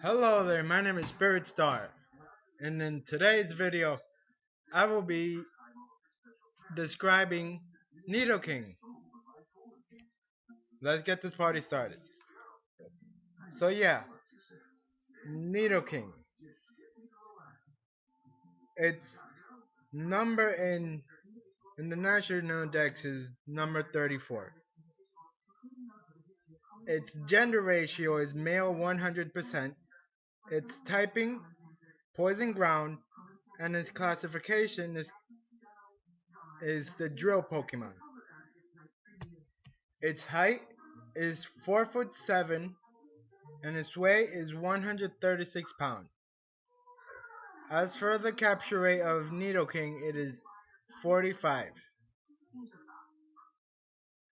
Hello there, my name is Spirit Star, and in today's video, I will be describing Nidoking. Let's get this party started. So yeah, Nidoking. Its number in the National Dex is number 34. Its gender ratio is male 100%. Its typing poison ground, and its classification is the drill Pokemon. Its height is 4 foot 7 and its weight is 136 pounds. As for the capture rate of Nidoking, it is 45.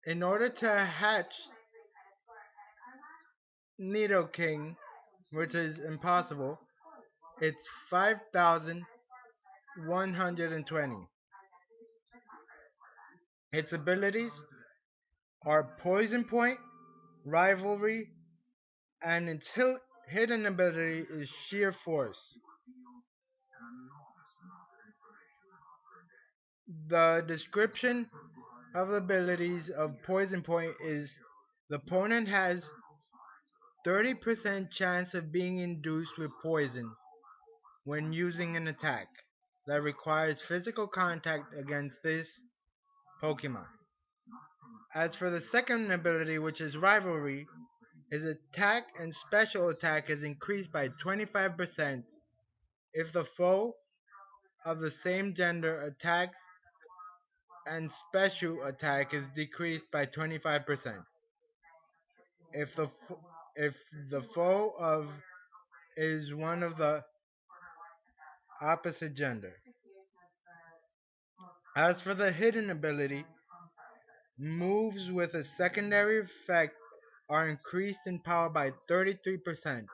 In order to hatch Nidoking, which is impossible, it's 5,120. Its abilities are Poison Point, Rivalry, and its hidden ability is Sheer Force. The description of the abilities of Poison Point is the opponent has 30% chance of being induced with poison when using an attack that requires physical contact against this Pokemon. As for the second ability, which is Rivalry, his attack and special attack is increased by 25% if the foe of the same gender attacks and special attack is decreased by 25%. If the if the foe of is one of the opposite gender. As for the hidden ability, moves with a secondary effect are increased in power by 33%,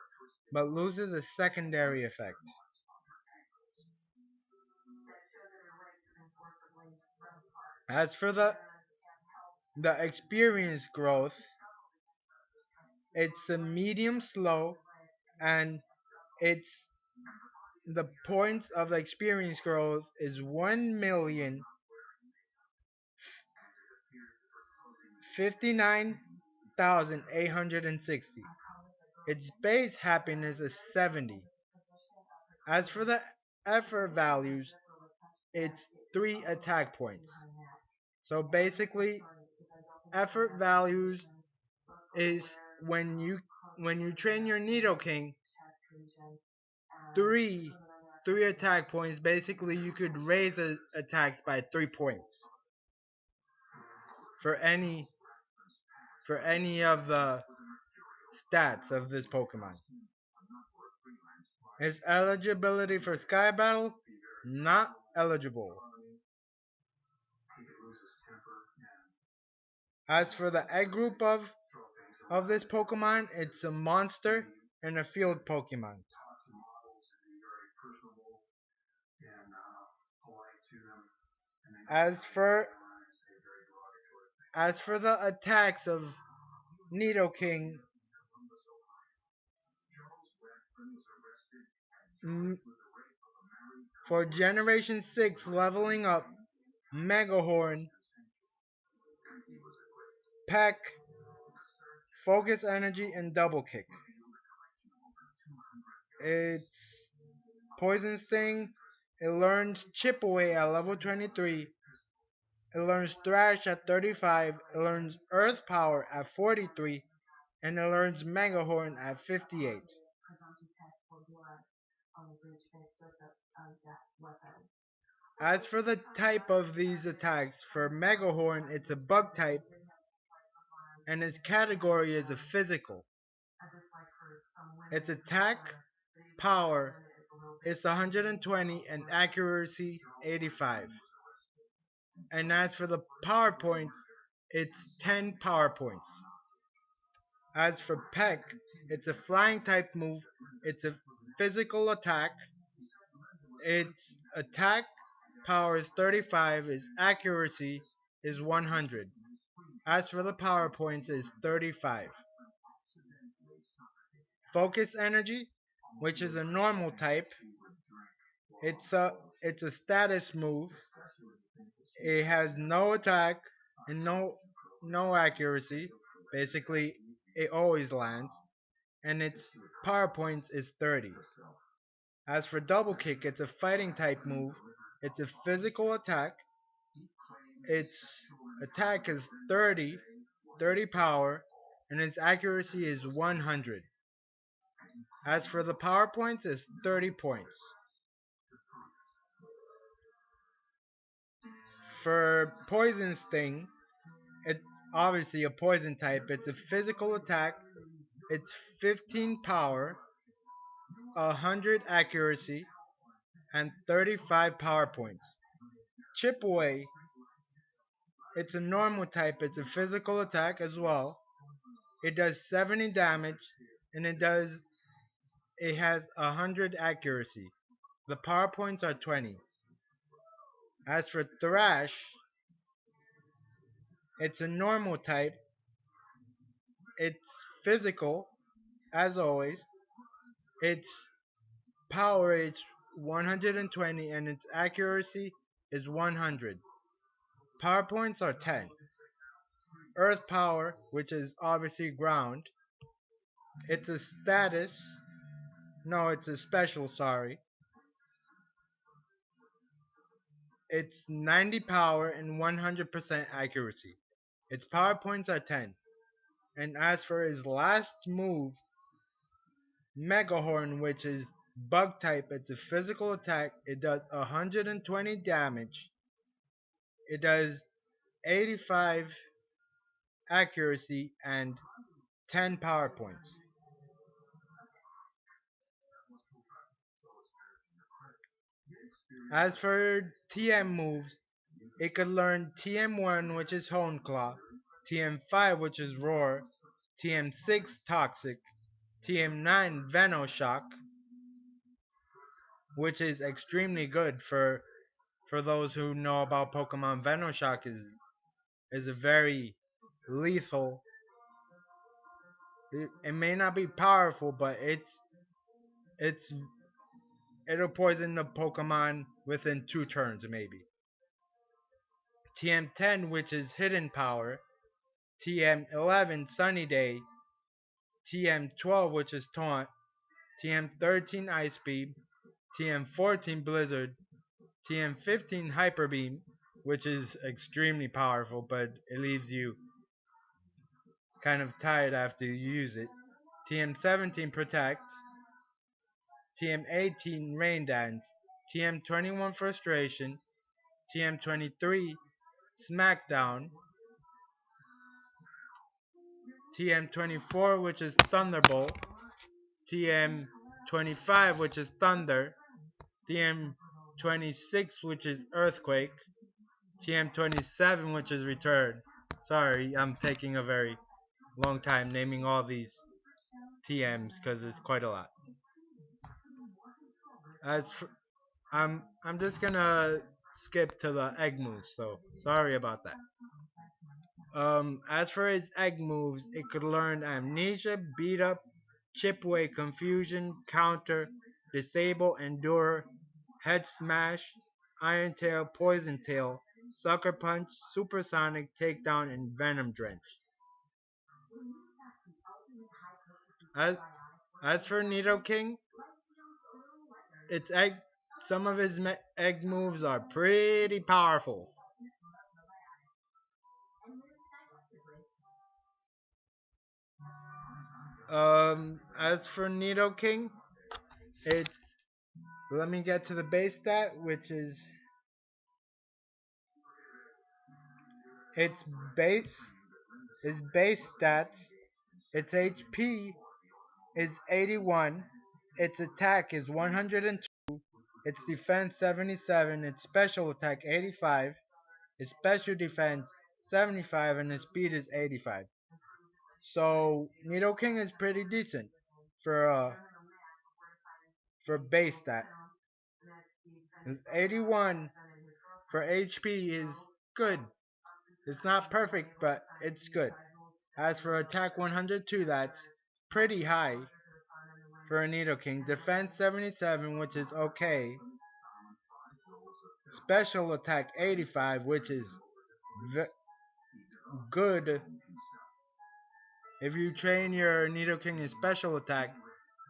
but loses a secondary effect. As for the experience growth, it's a medium slow and it's the points of experience growth is 1,059,860. Its base happiness is 70. As for the effort values, it's 3 attack points. So basically, effort values is when you train your Nidoking, three three attack points. Basically, you could raise the attacks by 3 points for any of the stats of this Pokemon. His eligibility for Sky Battle, not eligible. As for the egg group of this Pokemon, it's a monster and a field Pokemon. As for the attacks of Nidoking, mm, for Generation 6 leveling up, Megahorn, Peck, Focus Energy, and Double Kick. It's Poison Sting. It learns Chip Away at level 23. It learns Thrash at 35. It learns Earth Power at 43. And it learns Megahorn at 58. As for the type of these attacks, for Megahorn, it's a bug type, and its category is a physical. Its attack power is 120 and accuracy 85. And as for the power points, it's 10 power points. As for Peck, it's a flying type move, it's a physical attack, its attack power is 35, its accuracy is 100. As for the power points, is 35. Focus Energy, which is a normal type. It's a it's a status move. It has no attack and no accuracy. Basically, it always lands, and its power points is 30. As for Double Kick, it's a fighting type move. It's a physical attack. Its attack is 30 power, and its accuracy is 100. As for the power points, it's 30 points. For Poison Sting, it's obviously a poison type. It's a physical attack. It's 15 power, 100 accuracy, and 35 power points. Chip Away, it's a normal type. It's a physical attack as well. It does 70 damage, and it has 100 accuracy. The power points are 20. As for Thrash, it's a normal type. It's physical, as always. Its power is 120 and its accuracy is 100. Power points are 10. Earth Power, which is obviously ground. It's a status. No, it's a special, sorry. It's 90 power and 100% accuracy. Its power points are 10. And as for his last move, Mega Horn, which is bug type, it's a physical attack. It does 120 damage. It does 85 accuracy and 10 power points. As for TM moves, it could learn TM1, which is Hone Claw, TM5, which is Roar, TM6, Toxic, TM9, Venoshock, which is extremely good for those who know about Pokemon. Venoshock is a very lethal. It may not be powerful, but it's it'll poison the Pokemon within 2 turns maybe. TM10, which is Hidden Power, TM11, Sunny Day, TM12, which is Taunt, TM13, Ice Beam, TM14, Blizzard, TM15, Hyper Beam, which is extremely powerful, but it leaves you kind of tired after you use it. TM17, Protect, TM18, Rain Dance, TM21, Frustration, TM23, Smackdown, TM24, which is Thunderbolt, TM25, which is Thunder, TM26, which is Earthquake, TM27, which is Return. Sorry, I'm taking a very long time naming all these TMs because it's quite a lot. As for, I'm just gonna skip to the egg moves, so sorry about that. As for its egg moves, it could learn Amnesia, Beat Up, Chip Away, Confusion, Counter, Disable, Endure, Head Smash, Iron Tail, Poison Tail, Sucker Punch, Supersonic, Takedown, and Venom Drench. As, as for Nidoking, its egg, some of his egg moves are pretty powerful. As for Nidoking, it let me get to the base stat, which is its base its base stats. Its HP is 81. Its attack is 102. Its defense 77. Its special attack 85. Its special defense 75, and its speed is 85. So Nidoking is pretty decent for base stat. It's 81 for HP is good. It's not perfect, but it's good. As for attack 102, that's pretty high. for a Nidoking. Defense 77, which is okay. Special attack 85, which is good. If you train your Nidoking in special attack,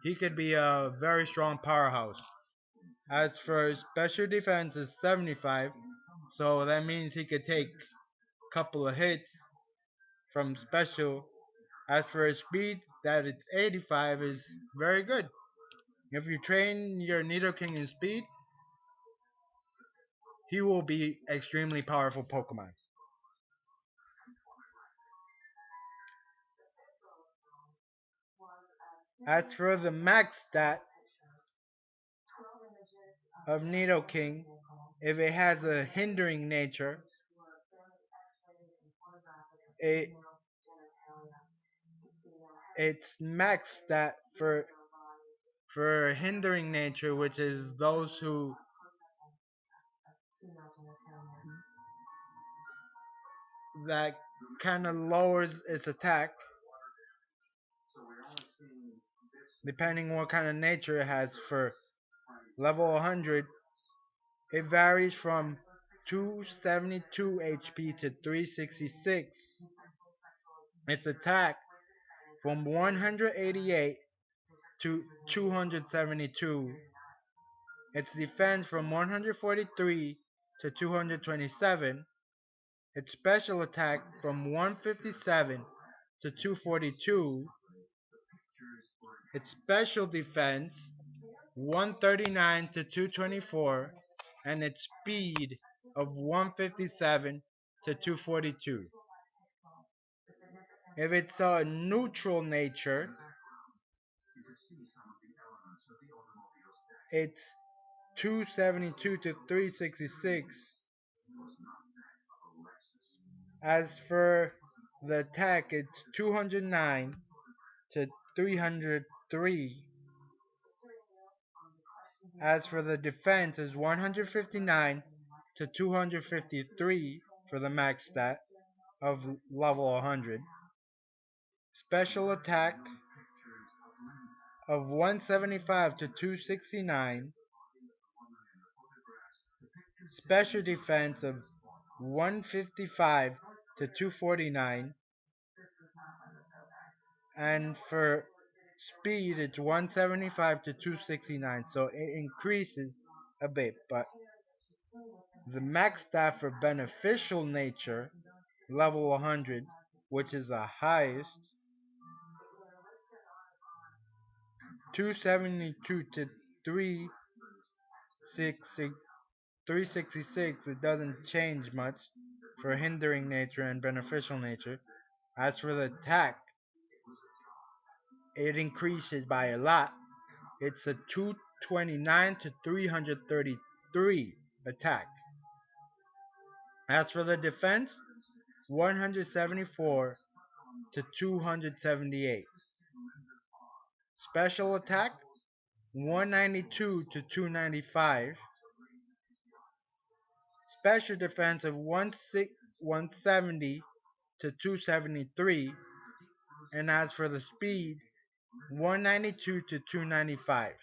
he could be a very strong powerhouse. As for special defense is 75, so that means he could take a couple of hits from special. As for his speed, that it's 85 is very good. If you train your Nidoking in speed, he will be extremely powerful Pokemon. As for the max stat of Nidoking, if it has a hindering nature, it its max stat for hindering nature, which is those who that kind of lowers its attack depending what kind of nature it has. For level 100, it varies from 272 HP to 366. Its attack from 188 to 272. Its defense from 143 to 227. Its special attack from 157 to 242. Its special defense 139 to 224, and its speed of 157 to 242. If it's a neutral nature, it's 272 to 366. As for the attack, it's 209 to 303. As for the defense, it's 159 to 253 for the max stat of level 100. Special attack of 175 to 269. Special defense of 155 to 249. And for speed, it's 175 to 269. So it increases a bit, but the max stat for beneficial nature, level 100, which is the highest, 272 to 366, it doesn't change much for hindering nature and beneficial nature. As for the attack, it increases by a lot. It's a 229 to 333 attack. As for the defense, 174 to 278. Special attack, 192 to 295. Special defense of 170 to 273. And as for the speed, 192 to 295.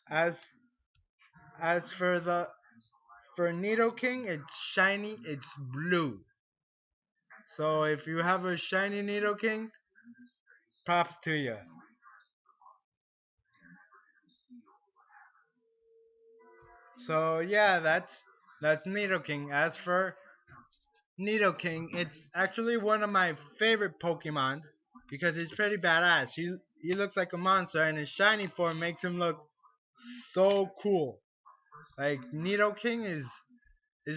As for Nidoking, it's shiny, it's blue. So if you have a shiny Nidoking, props to you. So yeah, that's Nidoking. As for Nidoking, it's actually one of my favorite Pokemon because he's pretty badass. He looks like a monster, and his shiny form makes him look so cool. Like Nidoking is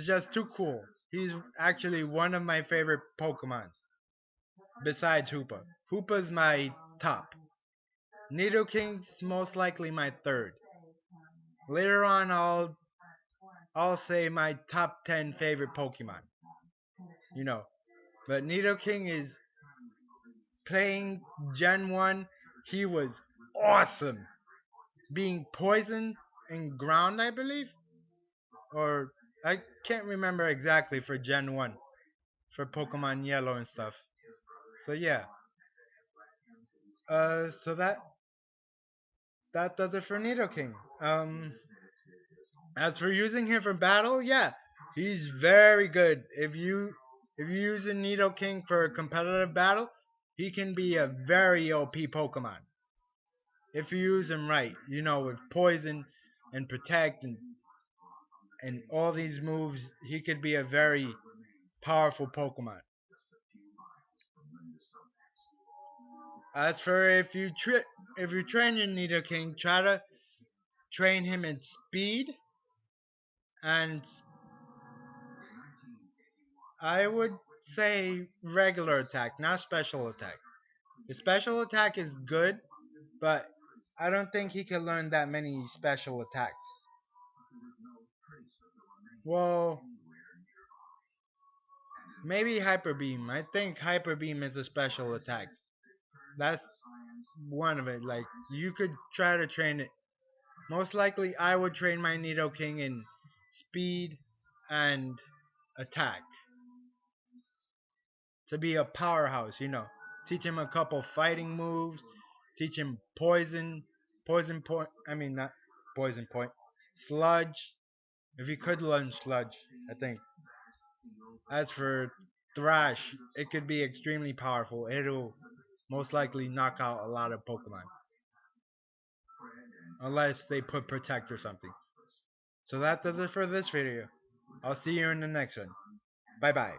just too cool. He's actually one of my favorite Pokemon besides Hoopa. Hoopa's my top. Nidoking's most likely my third. Later on, I'll say my top 10 favorite Pokemon. You know, but Nidoking is playing Gen 1. He was awesome. Being poisoned and ground, I believe, or I can't remember exactly for Gen 1 for Pokemon Yellow and stuff. So yeah, so that does it for Nidoking. As for using him for battle, yeah, he's very good. If you use a Nidoking for a competitive battle, he can be a very OP Pokemon. If you use him right, with poison and protect and all these moves, he could be a very powerful Pokemon. As for if you train your Nidoking, try to train him in speed, and I would say regular attack, not special attack. The special attack is good, but I don't think he can learn that many special attacks. Well, maybe Hyper Beam. I think Hyper Beam is a special attack. That's one of it. Like you could try to train it. Most likely, I would train my Nidoking in speed and attack to be a powerhouse. Teach him a couple fighting moves. Teach him poison point. I mean not poison point. Sludge. If he could learn sludge, I think. As for Thrash, it could be extremely powerful. It'll most likely knock out a lot of Pokemon. Unless they put Protect or something. So that does it for this video. I'll see you in the next one. Bye bye.